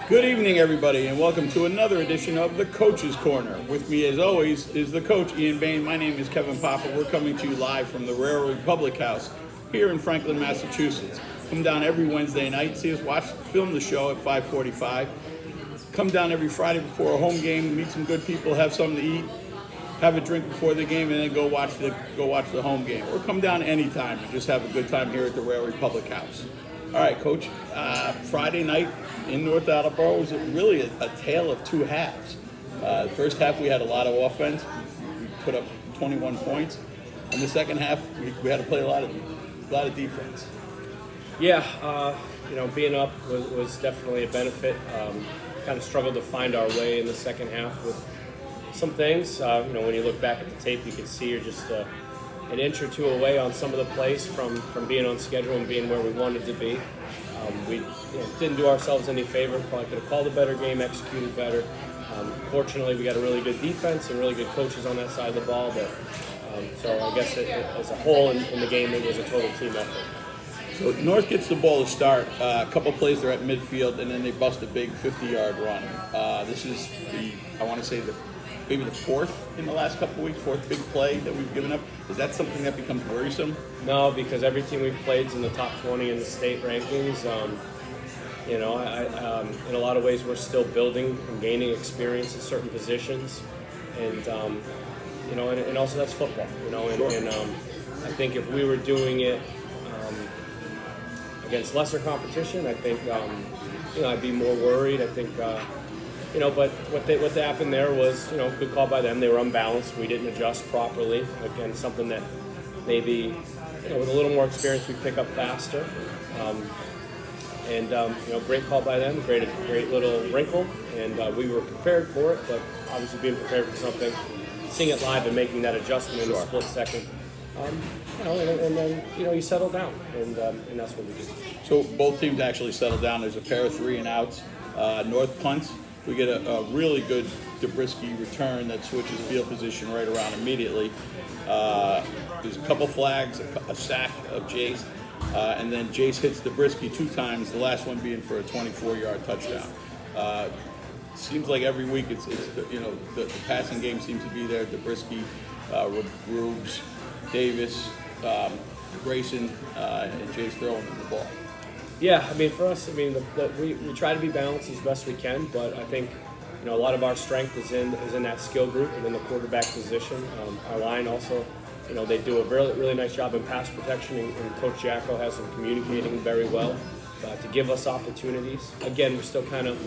Good evening, everybody, and welcome to another edition of the Coach's Corner. With me, as always, is the coach, Ian Bain. My name is Kevin Papa. We're coming to you live from the Raillery Public House here in Franklin, Massachusetts. Come down every Wednesday night, see us film the show at 5:45. Come down every Friday before a home game, meet some good people, have something to eat, have a drink before the game, and then go watch the home game. Or come down anytime and just have a good time here at the Raillery Public House. All right, Coach. Friday night in North Attleboro was really a tale of two halves. The first half we had a lot of offense. We put up 21 points. In the second half we had to play a lot of defense. Yeah, being up was definitely a benefit. Kind of struggled to find our way in the second half with some things. When you look back at the tape, you can see you're just an inch or two away on some of the plays from being on schedule and being where we wanted to be. We didn't do ourselves any favor. Probably could have called a better game, executed better. Fortunately, we got a really good defense and really good coaches on that side of the ball. But so I guess as a whole in the game, it was a total team effort. So North gets the ball to start. A couple plays they're at midfield, and then they bust a big 50-yard run. This is maybe the fourth in the last couple of weeks, fourth big play that we've given up. Is that something that becomes worrisome? No, because every team we've played is in the top 20 in the state rankings. In a lot of ways, we're still building and gaining experience in certain positions, and and also that's football. Sure. And I think if we were doing it against lesser competition, I think I'd be more worried. I think. But what happened there was, good call by them. They were unbalanced. We didn't adjust properly. Again, something that maybe, with a little more experience, we pick up faster. Great call by them. Great little wrinkle, and we were prepared for it. But obviously, being prepared for something, seeing it live and making that adjustment in a split second, and then you settle down, and that's what we did. So both teams actually settled down. There's a pair of 3-and-outs. North punts. We get a really good Zabriskie return that switches field position right around immediately. There's a couple flags, a sack of Jace, and then Jace hits Zabriskie 2 times, the last one being for a 24-yard touchdown. Seems like every week the passing game seems to be there. Zabriskie, Rubes, Davis, Grayson, and Jace throwing the ball. Yeah, for us, we try to be balanced as best we can, but I think, a lot of our strength is in that skill group and in the quarterback position. Our line also, they do a really, really nice job in pass protection, and Coach Jacko has them communicating very well to give us opportunities. Again, we're still kind of,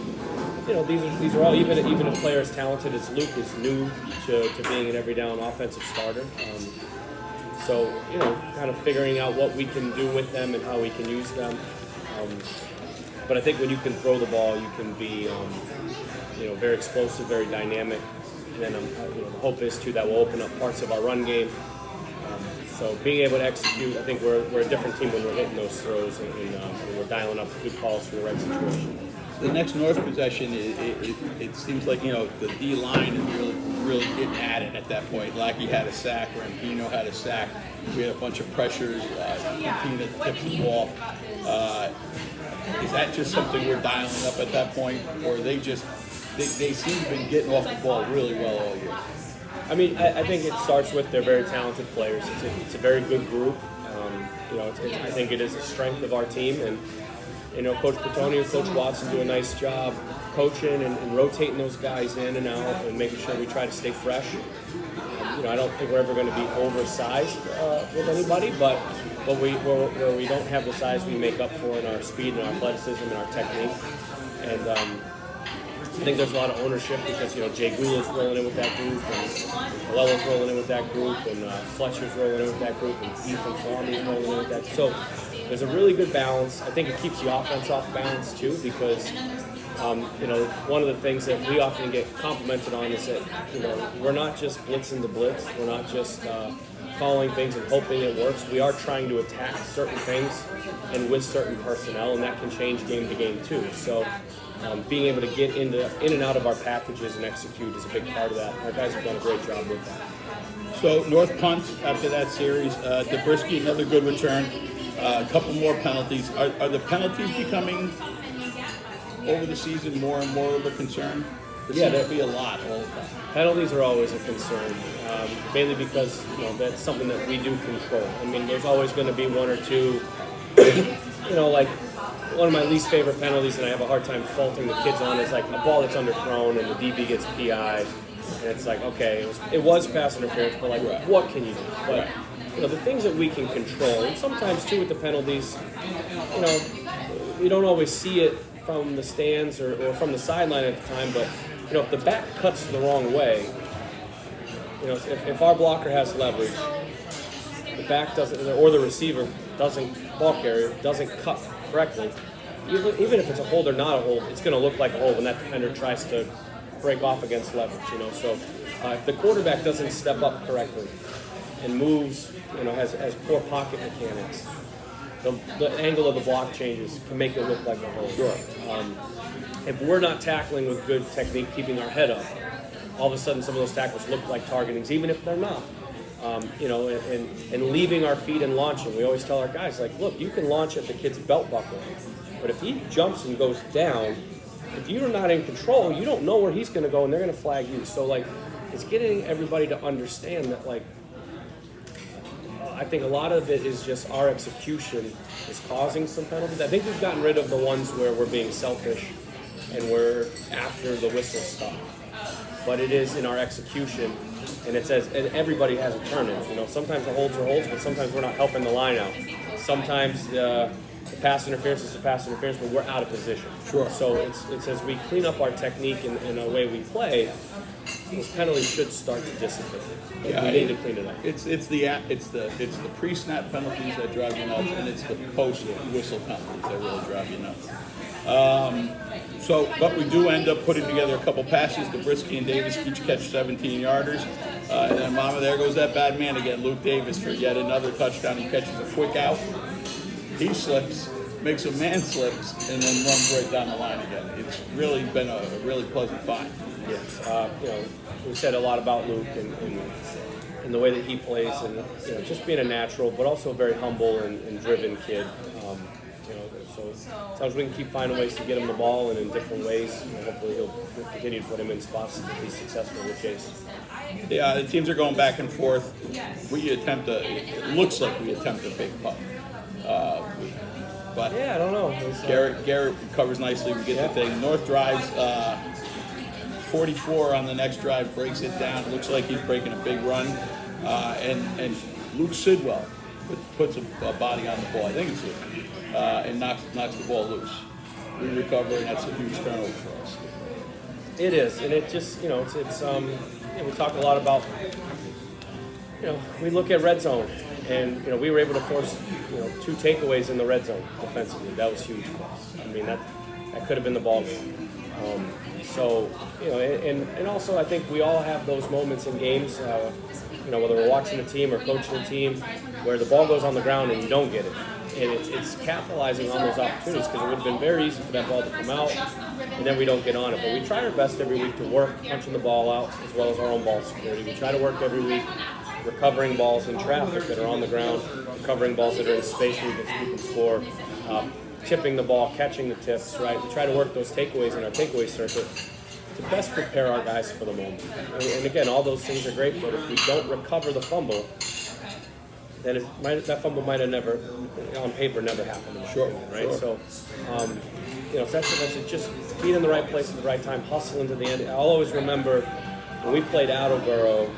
these are all, even a player as talented as Luke is new to being an every down offensive starter. So, kind of figuring out what we can do with them and how we can use them. But I think when you can throw the ball, you can be, very explosive, very dynamic. And then the hope is, too, that will open up parts of our run game. So being able to execute, I think we're a different team when we're hitting those throws and we're dialing up good calls for the right situation. The next North possession, it seems like, the D-line is really getting at it at that point. Lackey had a sack, Rampino had a sack. We had a bunch of pressures, team that tips the ball. Is that just something we're dialing up at that point, or they seem to have been getting off the ball really well all year? I think it starts with they're very talented players. It's a very good group. I think it is a strength of our team, and Coach Bertoni and Coach Watson do a nice job coaching and rotating those guys in and out and making sure we try to stay fresh. I don't think we're ever going to be oversized with anybody, but where we don't have the size, we make up for in our speed and our athleticism and our technique. And I think there's a lot of ownership because, Jay Gula's rolling in with that group, and Lella's rolling in with that group, and Fletcher's rolling in with that group, and Ethan Farmey's rolling in with that. So there's a really good balance. I think it keeps the offense off balance, too, because one of the things that we often get complimented on is that, we're not just blitzing the blitz. We're not just calling things and hoping it works. We are trying to attack certain things and with certain personnel, and that can change game to game, too. So being able to get in and out of our packages and execute is a big part of that. Our guys have done a great job with that. So North punts after that series. Zabriskie, another good return. A couple more penalties. Are the penalties becoming over the season more and more of a concern? There Yeah, seems to be a lot all the time. Penalties are always a concern, mainly because that's something that we do control. I mean, there's always going to be one or two, like one of my least favorite penalties, and I have a hard time faulting the kids on, is like a ball that's underthrown and the DB gets PI'd, and it's like, okay, it was pass interference, but like, what can you do? But the things that we can control, and sometimes too with the penalties, we don't always see it from the stands or from the sideline at the time, but if the back cuts the wrong way, if our blocker has leverage, the back doesn't, or the receiver ball carrier doesn't cut correctly, even if it's a hold or not a hold, it's going to look like a hold when that defender tries to break off against leverage. So if the quarterback doesn't step up correctly and moves, has poor pocket mechanics, the angle of the block changes can make it look like a hold. Sure. If we're not tackling with good technique, keeping our head up, all of a sudden some of those tackles look like targetings, even if they're not. And leaving our feet and launching. We always tell our guys, like, look, you can launch at the kid's belt buckle, but if he jumps and goes down, if you're not in control, you don't know where he's going to go, and they're going to flag you. So, like, it's getting everybody to understand that, like, I think a lot of it is just our execution is causing some penalties. I think we've gotten rid of the ones where we're being selfish and we're after the whistle stop. But it is in our execution, and and everybody has a turn in it. Sometimes the holds are holds, but sometimes we're not helping the line out. Sometimes the pass interference is the pass interference, but we're out of position. Sure. So it's as we clean up our technique and the way we play, those penalties should start to dissipate. Yeah, we need to clean it up. It's the pre-snap penalties that drive you nuts, and it's the post-whistle penalties that really drive you nuts. But we do end up putting together a couple passes. Zabriskie and Davis each catch 17-yarders. And then, there goes that bad man again, Luke Davis, for yet another touchdown. He catches a quick out. He slips, makes a man slips, and then runs right down the line again. It's really been a really pleasant find. Yes. We said a lot about Luke and the way that he plays, and just being a natural, but also a very humble and driven kid. So as long as we can keep finding ways to get him the ball and in different ways, hopefully we'll continue to put him in spots to be successful with Chase. Yeah, the teams are going back and forth. It looks like we attempt a big punt. But yeah, I don't know. Garrett covers nicely. We get the thing. North drives 44 on the next drive, breaks it down. It looks like he's breaking a big run. And Luke Sidwell puts a body on the ball. I think it's Luke. And knocks the ball loose. We recover, and that's a huge turnover for us. It is, and it just, it's we talk a lot about, we look at red zone, and, we were able to force, 2 takeaways in the red zone defensively. That was huge for us. I mean, that could have been the ball game. And also I think we all have those moments in games, whether we're watching a team or coaching a team, where the ball goes on the ground and you don't get it. And it's capitalizing on those opportunities, because it would have been very easy for that ball to come out, and then we don't get on it. But we try our best every week to work punching the ball out, as well as our own ball security. We try to work every week recovering balls in traffic that are on the ground, recovering balls that are in space where we can score, tipping the ball, catching the tips, right? We try to work those takeaways in our takeaway circuit to best prepare our guys for the moment. And again, all those things are great, but if we don't recover the fumble, then that fumble might have never, on paper, never happened. Sure. Right? Sure. So, it's just being in the right place at the right time, hustling to the end. I'll always remember when we played Attleboro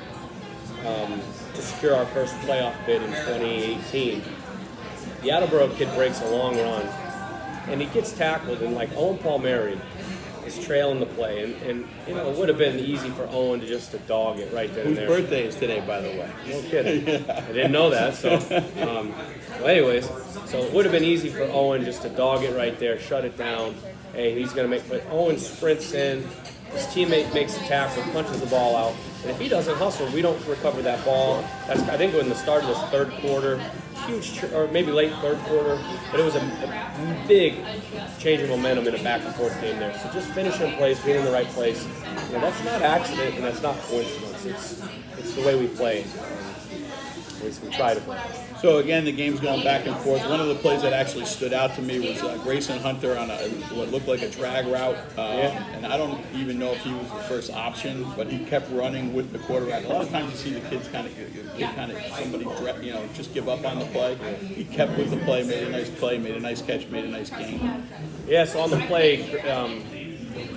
to secure our first playoff bid in 2018. The Attleboro kid breaks a long run, and he gets tackled, and like Owen Palmieri is trailing the play, and it would have been easy for Owen to dog it right then and there. Whose birthday is today, by the way? No kidding. I didn't know that. So, so it would have been easy for Owen just to dog it right there, shut it down. Hey, he's going to make. But Owen sprints in. His teammate makes a tackle, punches the ball out, and if he doesn't hustle, we don't recover that ball. That's, I think, when the start of this third quarter, or maybe late third quarter, but it was a big change of momentum in a back and forth game there. So just finishing plays, being in the right place, that's not accident and that's not coincidence. It's the way we play. At least we try to play. So again, the game's going back and forth. One of the plays that actually stood out to me was Grayson Hunter on what looked like a drag route, and I don't even know if he was the first option, but he kept running with the quarterback. A lot of times you see the kids somebody just give up on the play. He kept with the play, made a nice catch, made a nice gain. Yeah. So on the play,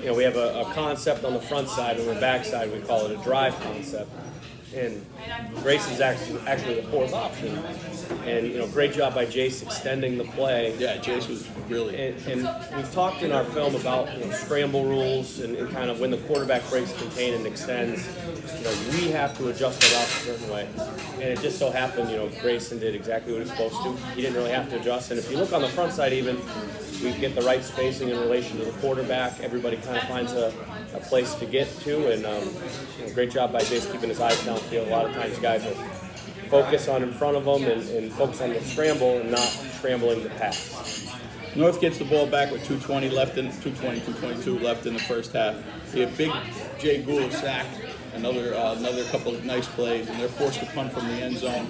we have a concept on the front side, and on the back side we call it a drive concept. And Grayson's actually the fourth option, and great job by Jace extending the play. Yeah, Jace was really. And we've talked in our film about scramble rules and kind of when the quarterback breaks contain and extends. We have to adjust the route a certain way, and it just so happened Grayson did exactly what he was supposed to. He didn't really have to adjust, and if you look on the front side, even we get the right spacing in relation to the quarterback. Everybody kind of finds a place to get to, and great job by Jace keeping his eyes downfield. A lot of times guys will focus on in front of them and focus on the scramble and not scrambling the pass. North gets the ball back with 2:22 left in the first half. We have big Jay Gould sack, another couple of nice plays, and they're forced to punt from the end zone.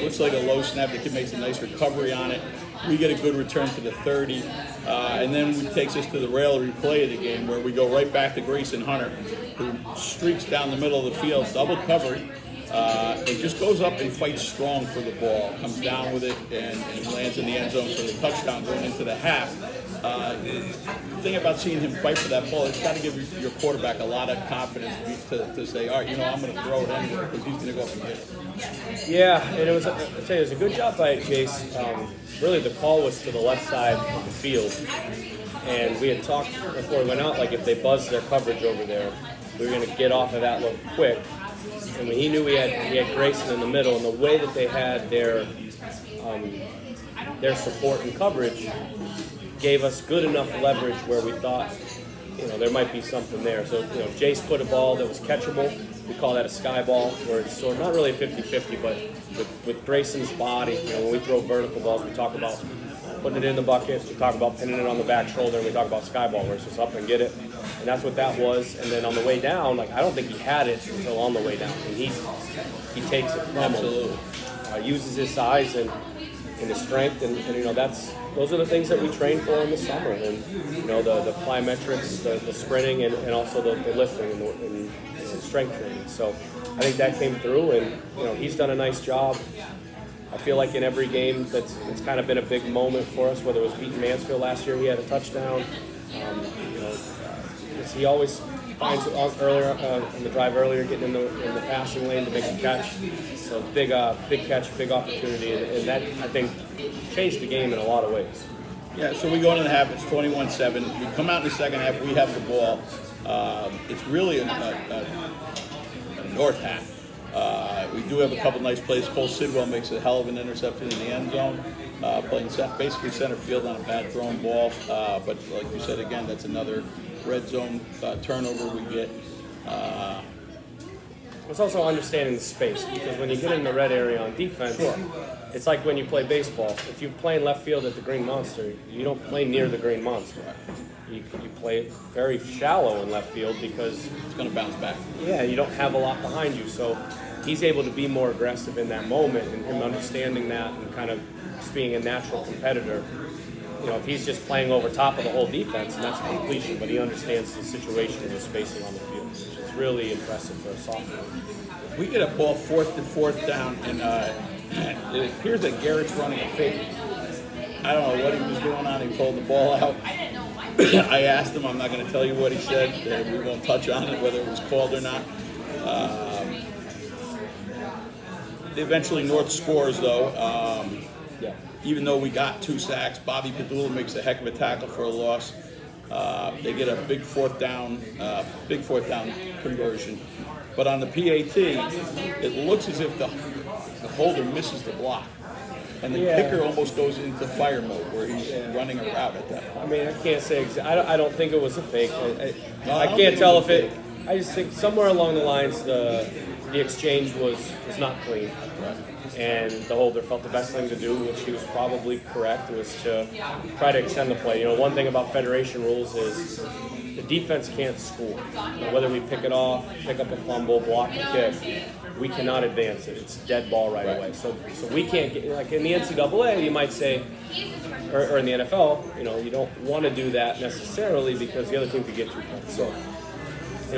Looks like a low snap. The kid makes a nice recovery on it. We get a good return to the 30, and then it takes us to the Raillery play of the game, where we go right back to Grayson Hunter, who streaks down the middle of the field, double covered, and just goes up and fights strong for the ball, comes down with it, and lands in the end zone for the touchdown going into the half. The thing about seeing him fight for that ball, it's got to give your quarterback a lot of confidence to say, all right, I'm going to throw it anywhere because he's going to go up and get it. Yeah, and it was a good job by Jace. Really, the call was to the left side of the field, and we had talked before we went out, like if they buzzed their coverage over there, we were going to get off of that look quick. And when he knew he had Grayson in the middle, and the way that they had their support and coverage gave us good enough leverage where we thought, there might be something there. So, Jace put a ball that was catchable. We call that a sky ball, where it's sort of not really a 50-50, but with Grayson's body, when we throw vertical balls, we talk about putting it in the bucket, we talk about pinning it on the back shoulder, and we talk about sky ball, where it's just up and get it. And that's what that was. And then on the way down, I don't think he had it until on the way down. And he takes it from him. Uses his size and his strength, and those are the things that we train for in the summer. And the plyometrics, the sprinting, and also the lifting and strength training. So I think that came through, and he's done a nice job. I feel like in every game it's kind of been a big moment for us. Whether it was beating Mansfield last year, he had a touchdown. He always finds earlier in the drive earlier, getting in the passing lane to make a catch. So big catch, big opportunity, and that I think changed the game in a lot of ways. Yeah, so we go into the half. It's 21-7. We come out in the second half. We have the ball. It's really a North half. We do have a couple nice plays. Cole Sidwell makes a hell of an interception in the end zone, playing basically center field on a bad thrown ball. But like you said, again, that's another red zone turnover we get. It's also understanding the space, because when you get in the red area on defense, it's like when you play baseball. If you play in left field at the Green Monster, you don't play near the Green Monster. You play very shallow in left field because it's going to bounce back. Yeah, you don't have a lot behind you, so he's able to be more aggressive in that moment, and him understanding that and kind of just being a natural competitor. If he's just playing over top of the whole defense, and that's a completion, but he understands the situation and the spacing on the field, which is really impressive for a sophomore. We get a ball fourth down, and it appears that Garrett's running a fake. I don't know what he was doing on. He pulled the ball out. I asked him. I'm not going to tell you what he said. We won't touch on it, whether it was called or not. Eventually, North scores, though. Even though we got 2 sacks, Bobby Padula makes a heck of a tackle for a loss. They get a big fourth down conversion. But on the PAT, it looks as if the holder misses the block. And the kicker almost goes into fire mode where he's running a route at that point. I mean, I can't say I don't think it was a fake. I can't tell if it. I just think somewhere along the lines the exchange was not clean. Right. And the holder felt the best thing to do, which he was probably correct, was to try to extend the play. One thing about Federation rules is the defense can't score. Whether we pick it off, pick up a fumble, block a kick, we cannot advance it. It's dead ball right away. So we can't get, like in the NCAA, you might say, or in the NFL, you don't want to do that necessarily because the other team could get 2 points. So,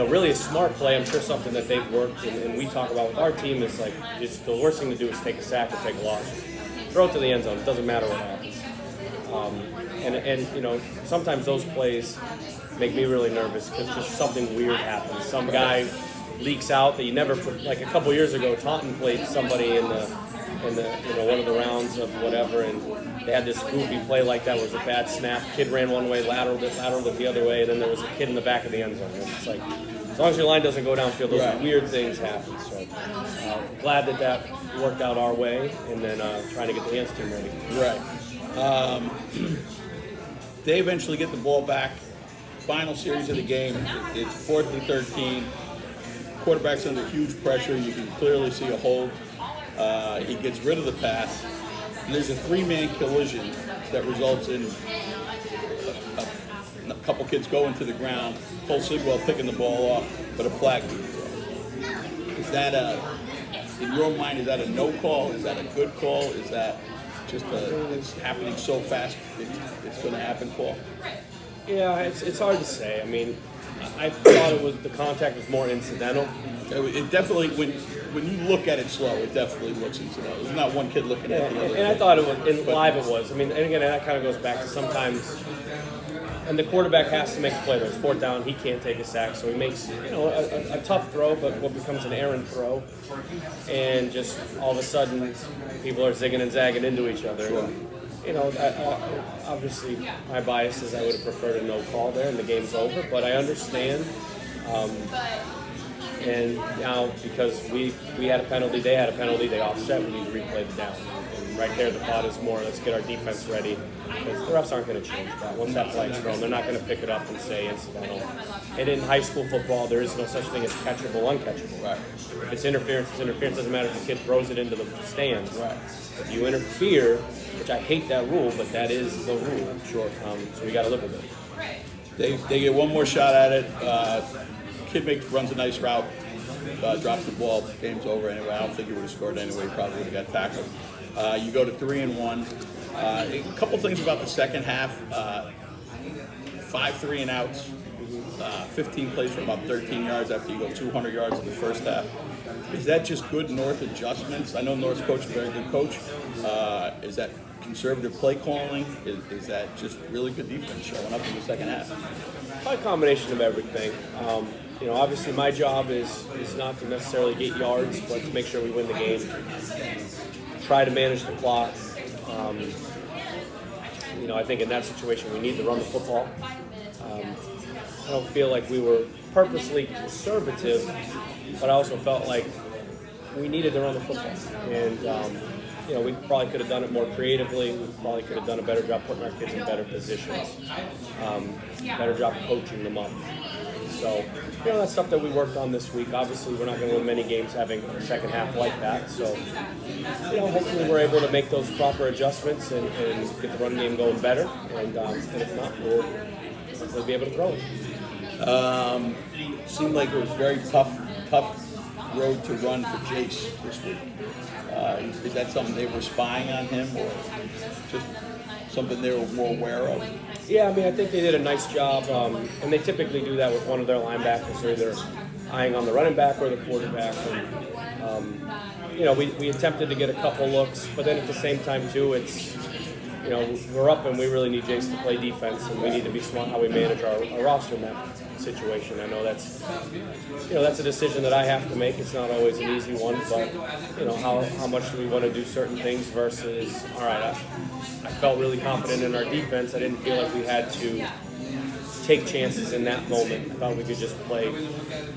really a smart play. I'm sure something that they've worked and we talk about with our team is like, the worst thing to do is take a sack or take a loss. Throw it to the end zone. It doesn't matter what happens. And sometimes those plays make me really nervous because just something weird happens. Some guy leaks out that you never put. Like a couple years ago, Taunton played somebody in the one of the rounds of whatever, and they had this goofy play like that. It was a bad snap. Kid ran one way, lateraled it the other way, and then there was a kid in the back of the end zone. And it's like, as long as your line doesn't go downfield, those weird things happen. So glad that worked out our way, and then trying to get the hands team ready. Right. They eventually get the ball back. Final series of the game. It's 4th and 13. Quarterback's under huge pressure. You can clearly see a hold. He gets rid of the pass. And there's a 3-man collision that results in a couple kids going to the ground. Cole Sigwell picking the ball off, but a flag being thrown. Is that in your mind, is that a no call? Is that a good call? Is that just it's happening so fast it's going to happen, Paul? Yeah, it's hard to say. I mean, I thought the contact was more incidental. It definitely, when you look at it slow, it definitely looks incidental. There's not one kid looking at the other. And I thought it was, live it was. I mean, and again, that kind of goes back to sometimes, and the quarterback has to make a play. There's 4th down, he can't take a sack, so he makes a tough throw, but what becomes an errant throw, and just all of a sudden, people are zigging and zagging into each other. Sure. Obviously, my bias is I would have preferred a no call there, and the game's over. But I understand. And now, because we had a penalty, they had a penalty, they offset, we need to replay the down. And right there, the thought is more, let's get our defense ready. Because the refs aren't going to change that. Once that flag's thrown, they're not going to pick it up and say incidental. And in high school football, there is no such thing as catchable, uncatchable. Right. If it's interference, it's interference. Doesn't matter if the kid throws it into the stands. Right. If you interfere, which I hate that rule, but that is the rule. Sure. So we got to live with it. They get one more shot at it. Kid runs a nice route, drops the ball, game's over anyway. I don't think he would have scored anyway. He probably would have got tackled. You go to 3-1. A couple things about the second half. 5 3-and-outs. 15 plays for about 13 yards after you go 200 yards in the first half. Is that just good North adjustments? I know North's coach is a very good coach. Is that conservative play calling? Is that just really good defense showing up in the second half? Probably a combination of everything. Obviously my job is not to necessarily get yards, but to make sure we win the game. Try to manage the clock. I think in that situation we need to run the football. I don't feel like we were purposely conservative, but I also felt like we needed to run the football. And we probably could have done it more creatively. We probably could have done a better job putting our kids in better positions. Better job coaching them up. So, that's stuff that we worked on this week. Obviously, we're not going to win many games having a second half like that. So, hopefully we're able to make those proper adjustments and get the run game going better. And if not, we'll hopefully be able to throw it. Seemed like it was very tough road to run for Jace this week. Is that something they were spying on him, or just something they were more aware of? Yeah, I think they did a nice job, and they typically do that with one of their linebackers. They're either eyeing on the running back or the quarterback. And, we attempted to get a couple looks, but then at the same time, too, it's, we're up and we really need Jace to play defense, and we need to be smart how we manage our roster in that situation. I know that's a decision that I have to make. It's not always an easy one, but how much do we want to do certain things versus, all right, I felt really confident in our defense. I didn't feel like we had to take chances in that moment. I thought we could just play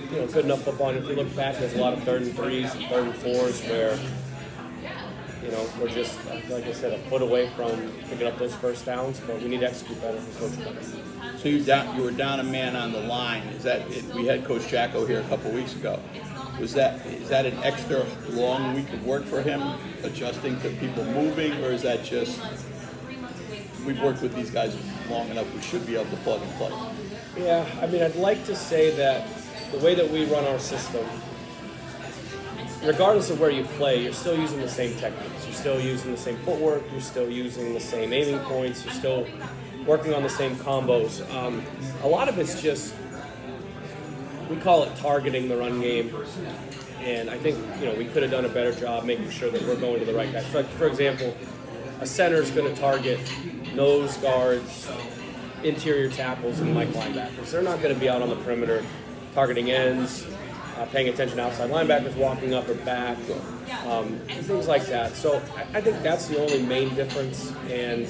good enough football. And if you look back, there's a lot of 3rd and 3s and 3rd and 4s where we're just, like I said, a foot away from picking up those first downs, but we need to execute better for Coach Better. So you were down a man on the line. Is that we had Coach Jacko here a couple weeks ago. Is that an extra long week of work for him, adjusting to people moving, or is that just we've worked with these guys long enough, we should be able to plug and play? Yeah, I'd like to say that the way that we run our system, regardless of where you play, you're still using the same techniques. You're still using the same footwork. You're still using the same aiming points. You're still working on the same combos. A lot of it's just, we call it targeting the run game. And I think, we could have done a better job making sure that we're going to the right guys. For example, a center is going to target nose guards, interior tackles, and linebackers. They're not going to be out on the perimeter targeting ends, paying attention to outside linebackers, walking up or back, things like that. So I think that's the only main difference. And,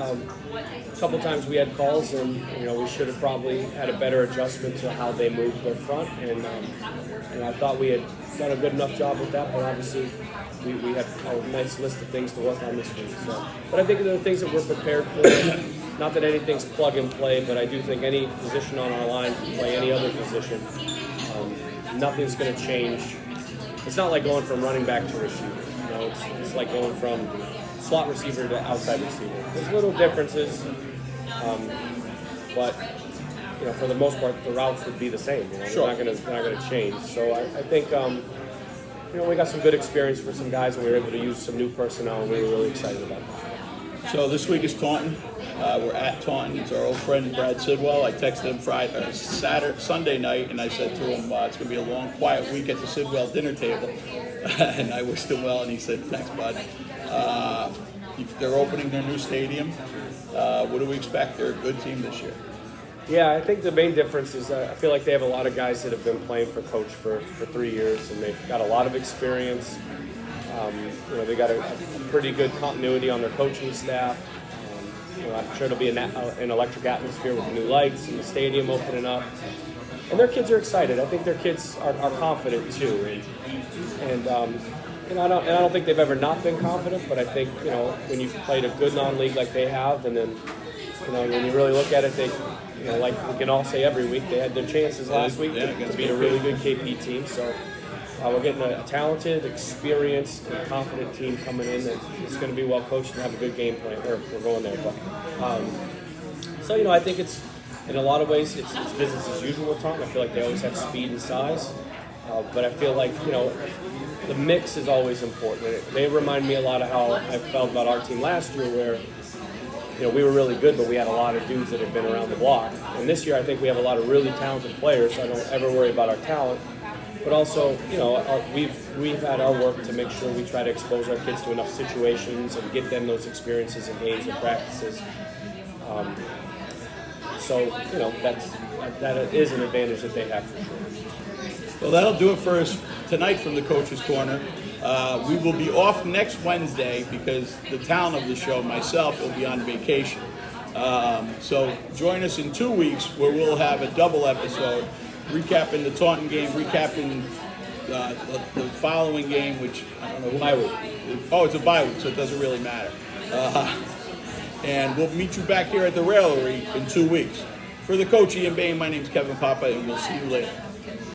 a couple times we had calls, and we should have probably had a better adjustment to how they moved their front. And I thought we had done a good enough job with that, but obviously we had a nice list of things to work on this week. So, but I think there are things that we're prepared for. Not that anything's plug and play, but I do think any position on our line can play any other position. Nothing's going to change. It's not like going from running back to receiver. It's like going from slot receiver to outside receiver. There's little differences, but for the most part, the routes would be the same. Sure. They're not going to change. So I think we got some good experience for some guys, and we were able to use some new personnel, and we were really excited about that. So this week is Taunton. We're at Taunton. It's our old friend Brad Sidwell. I texted him Sunday night, and I said to him, it's going to be a long, quiet week at the Sidwell dinner table. And I wished him well, and he said, thanks, bud. They're opening their new stadium. What do we expect? They're a good team this year. Yeah, I think the main difference is I feel like they have a lot of guys that have been playing for Coach for 3 years, and they've got a lot of experience. They got a pretty good continuity on their coaching staff. I'm sure it'll be an electric atmosphere with the new lights and the stadium opening up. And their kids are excited. I think their kids are confident too. And I don't think they've ever not been confident, but I think, when you've played a good non-league like they have, and then, when you really look at it, they, like we can all say every week, they had their chances last week to beat a really good KP team. So we're getting a talented, experienced, and confident team coming in that is going to be well coached and have a good game plan. Or we're going there, but so I think it's in a lot of ways it's business as usual with Taunton. I feel like they always have speed and size, but I feel like the mix is always important. They remind me a lot of how I felt about our team last year, where we were really good, but we had a lot of dudes that had been around the block. And this year, I think we have a lot of really talented players, so I don't ever worry about our talent. But also, we've had our work to make sure we try to expose our kids to enough situations and get them those experiences and games and practices. So that is an advantage that they have for sure. Well, that'll do it for us tonight from the Coach's Corner. We will be off next Wednesday because the talent of the show, myself, will be on vacation. So join us in 2 weeks where we'll have a double episode, recapping the Taunton game, recapping the following game, which I don't know. Bye week. Oh, it's a bye week, so it doesn't really matter. And we'll meet you back here at the Raillery in 2 weeks. For the coach, Ian Bain, my name's Kevin Papa, and we'll see you later.